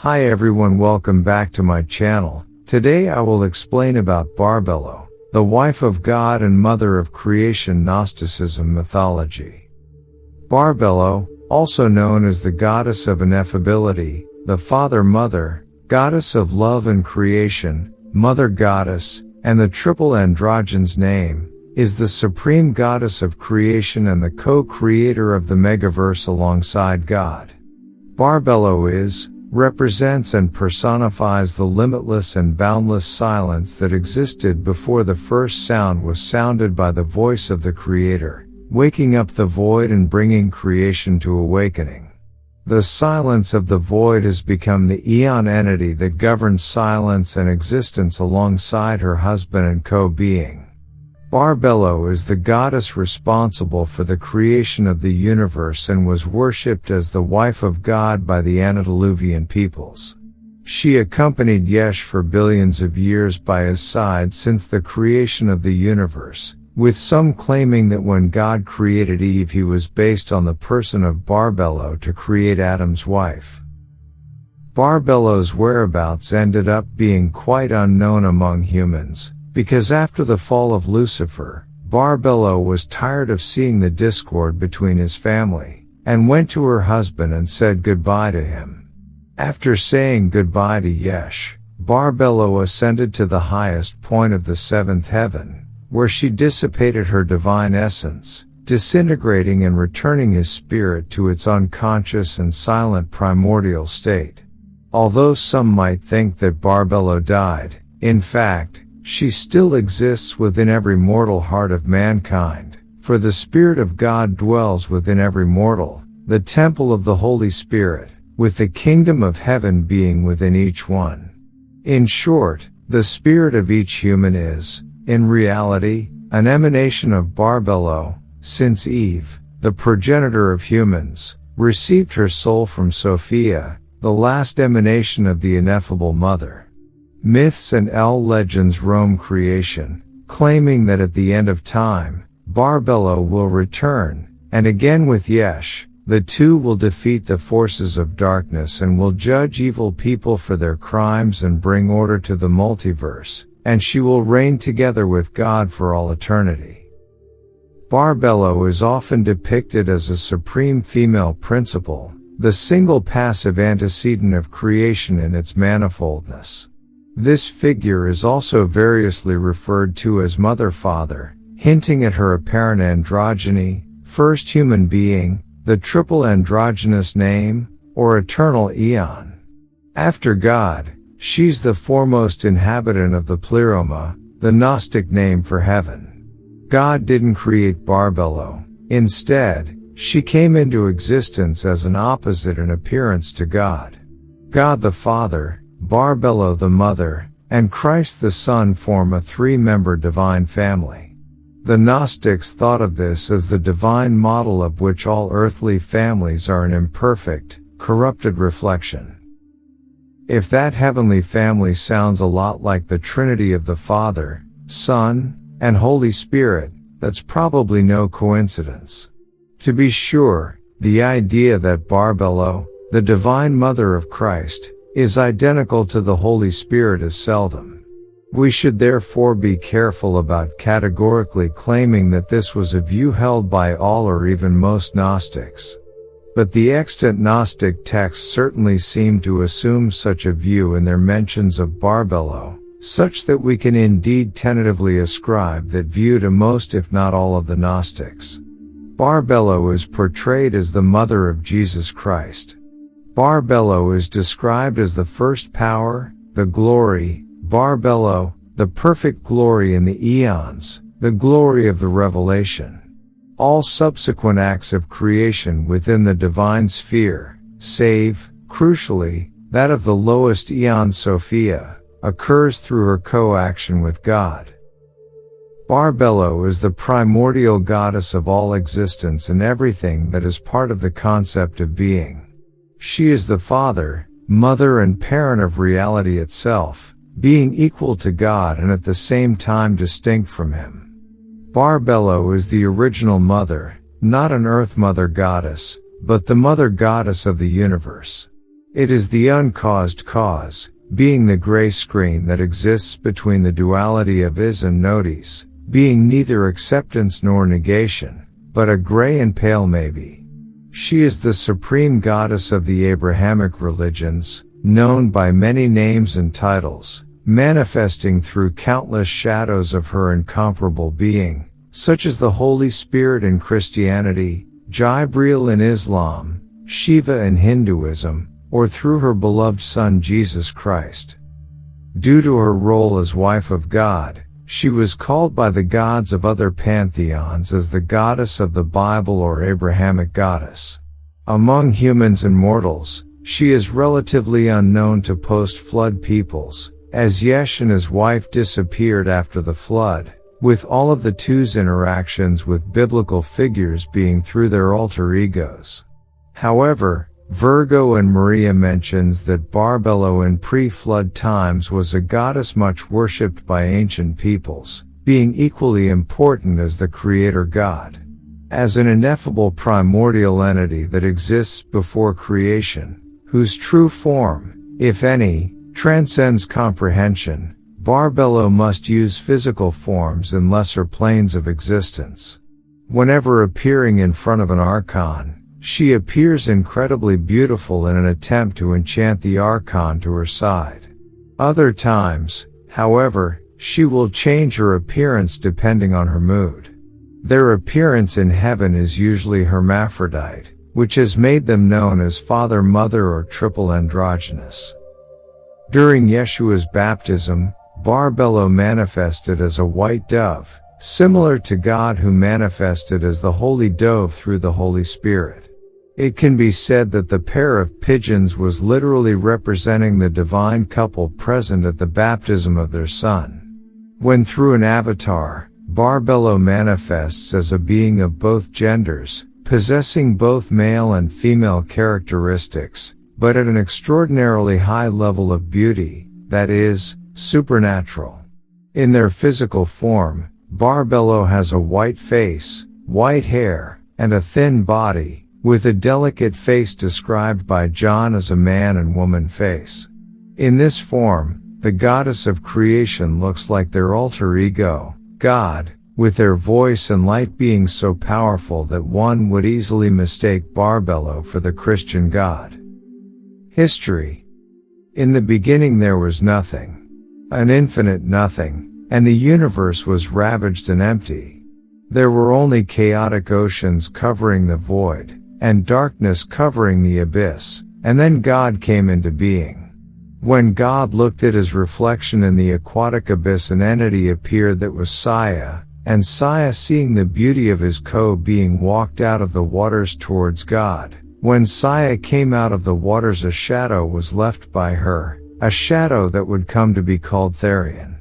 Hi everyone, welcome back to my channel. Today I will explain about Barbello, the wife of God and mother of creation, Gnosticism mythology. Barbello, also known as the Goddess of Ineffability, the Father-Mother, Goddess of Love and Creation, Mother Goddess, and the Triple Androgynes Name, is the supreme goddess of creation and the co-creator of the Megaverse alongside God. Barbello represents and personifies the limitless and boundless silence that existed before the first sound was sounded by the voice of the Creator, waking up the void and bringing creation to awakening. The silence of the void has become the eon entity that governs silence and existence alongside her husband and co-being. Barbello is the goddess responsible for the creation of the universe and was worshipped as the wife of God by the antediluvian peoples. She accompanied Yesh for billions of years by his side since the creation of the universe, with some claiming that when God created Eve he was based on the person of Barbello to create Adam's wife. Barbello's whereabouts ended up being quite unknown among humans, because after the fall of Lucifer, Barbello was tired of seeing the discord between his family, and went to her husband and said goodbye to him. After saying goodbye to Yesh, Barbello ascended to the highest point of the seventh heaven, where she dissipated her divine essence, disintegrating and returning his spirit to its unconscious and silent primordial state. Although some might think that Barbello died, in fact, she still exists within every mortal heart of mankind, for the Spirit of God dwells within every mortal, the temple of the Holy Spirit, with the kingdom of heaven being within each one. In short, the spirit of each human is, in reality, an emanation of Barbello, since Eve, the progenitor of humans, received her soul from Sophia, the last emanation of the ineffable Mother. Myths and legends roam creation, claiming that at the end of time, Barbello will return, and again with Yesh, the two will defeat the forces of darkness and will judge evil people for their crimes and bring order to the multiverse, and she will reign together with God for all eternity. Barbello is often depicted as a supreme female principle, the single passive antecedent of creation in its manifoldness. This figure is also variously referred to as Mother-Father, hinting at her apparent androgyny, first human being, the Triple Androgynes Name, or eternal eon. After God, she's the foremost inhabitant of the Pleroma, the Gnostic name for heaven. God didn't create Barbello. Instead, she came into existence as an opposite in appearance to God. God the Father, Barbello the Mother, and Christ the Son form a three-member divine family. The Gnostics thought of this as the divine model of which all earthly families are an imperfect, corrupted reflection. If that heavenly family sounds a lot like the Trinity of the Father, Son, and Holy Spirit, that's probably no coincidence. To be sure, the idea that Barbello, the Divine Mother of Christ, is identical to the Holy Spirit is seldom. We should therefore be careful about categorically claiming that this was a view held by all or even most Gnostics. But the extant Gnostic texts certainly seem to assume such a view in their mentions of Barbello, such that we can indeed tentatively ascribe that view to most if not all of the Gnostics. Barbello is portrayed as the mother of Jesus Christ. Barbello is described as the first power, the glory, Barbello, the perfect glory in the eons, the glory of the revelation. All subsequent acts of creation within the divine sphere, save, crucially, that of the lowest eon Sophia, occurs through her co-action with God. Barbello is the primordial goddess of all existence and everything that is part of the concept of being. She is the father, mother and parent of reality itself, being equal to God and at the same time distinct from him. Barbello is the original mother, not an earth mother goddess, but the mother goddess of the universe. It is the uncaused cause, being the gray screen that exists between the duality of is and nodis, being neither acceptance nor negation, but a gray and pale maybe. She is the supreme goddess of the Abrahamic religions, known by many names and titles, manifesting through countless shadows of her incomparable being, such as the Holy Spirit in Christianity, Jibreel in Islam, Shiva in Hinduism, or through her beloved Son Jesus Christ. Due to her role as wife of God, she was called by the gods of other pantheons as the goddess of the Bible or Abrahamic goddess. Among humans and mortals, she is relatively unknown to post-flood peoples, as Yesh and his wife disappeared after the flood, with all of the two's interactions with biblical figures being through their alter egos. However, Virgo and Maria mentions that Barbello in pre-flood times was a goddess much worshipped by ancient peoples, being equally important as the creator god. As an ineffable primordial entity that exists before creation, whose true form, if any, transcends comprehension, Barbello must use physical forms in lesser planes of existence. Whenever appearing in front of an archon, she appears incredibly beautiful in an attempt to enchant the archon to her side. Other times, however, she will change her appearance depending on her mood. Their appearance in heaven is usually hermaphrodite, which has made them known as Father, Mother, or Triple Androgynes. During Yeshua's baptism, Barbello manifested as a white dove, similar to God who manifested as the Holy Dove through the Holy Spirit. It can be said that the pair of pigeons was literally representing the divine couple present at the baptism of their son. When through an avatar, Barbello manifests as a being of both genders, possessing both male and female characteristics, but at an extraordinarily high level of beauty, that is, supernatural. In their physical form, Barbello has a white face, white hair, and a thin body, with a delicate face described by John as a man and woman face. In this form, the goddess of creation looks like their alter ego, God, with their voice and light being so powerful that one would easily mistake Barbello for the Christian God. History. In the beginning there was nothing. An infinite nothing, and the universe was ravaged and empty. There were only chaotic oceans covering the void, and darkness covering the abyss, and then God came into being. When God looked at his reflection in the aquatic abyss, an entity appeared that was Saya, and Saya, seeing the beauty of his co-being, walked out of the waters towards God. When Saya came out of the waters, a shadow was left by her, a shadow that would come to be called Therion.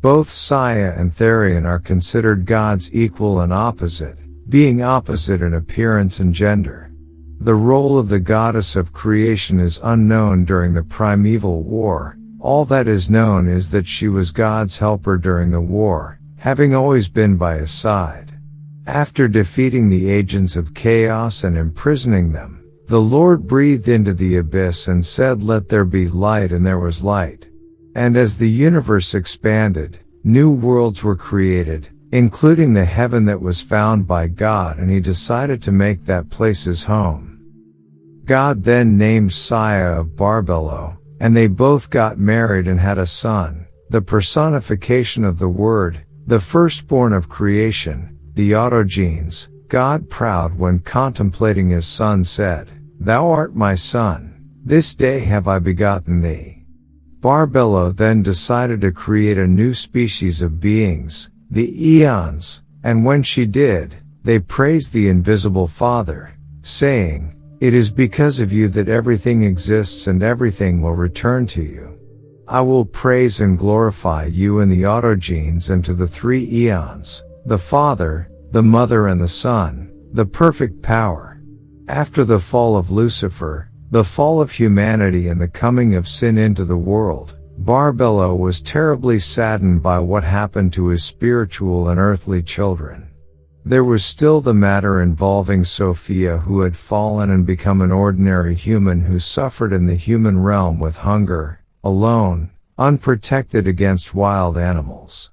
Both Saya and Therion are considered God's equal and opposite, being opposite in appearance and gender. The role of the goddess of creation is unknown during the primeval war. All that is known is that she was God's helper during the war, having always been by his side. After defeating the agents of chaos and imprisoning them, the Lord breathed into the abyss and said, "Let there be light," and there was light. And as the universe expanded, new worlds were created, including the heaven that was found by God, and he decided to make that place his home. God then named Saya of Barbello, and they both got married and had a son, the personification of the Word, the firstborn of creation, the autogenes. God, proud when contemplating his son, said, "Thou art my son, this day have I begotten thee." Barbello then decided to create a new species of beings, the eons, and when she did, they praised the invisible Father, saying, "It is because of you that everything exists and everything will return to you. I will praise and glorify you in the autogenes and to the three eons, the Father, the Mother and the Son, the perfect power." After the fall of Lucifer, the fall of humanity and the coming of sin into the world, Barbello was terribly saddened by what happened to his spiritual and earthly children. There was still the matter involving Sophia, who had fallen and become an ordinary human who suffered in the human realm with hunger, alone, unprotected against wild animals.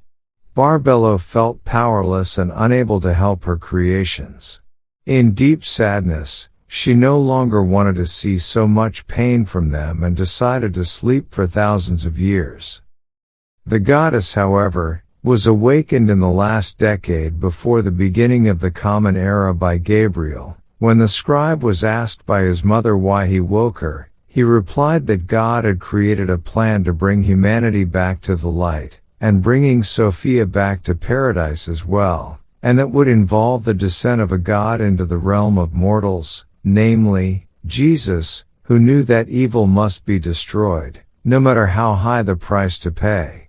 Barbello felt powerless and unable to help her creations. In deep sadness, she no longer wanted to see so much pain from them and decided to sleep for thousands of years. The goddess, however, was awakened in the last decade before the beginning of the Common Era by Gabriel. When the scribe was asked by his mother why he woke her, he replied that God had created a plan to bring humanity back to the light, and bringing Sophia back to paradise as well, and that would involve the descent of a god into the realm of mortals, namely, Jesus, who knew that evil must be destroyed, no matter how high the price to pay.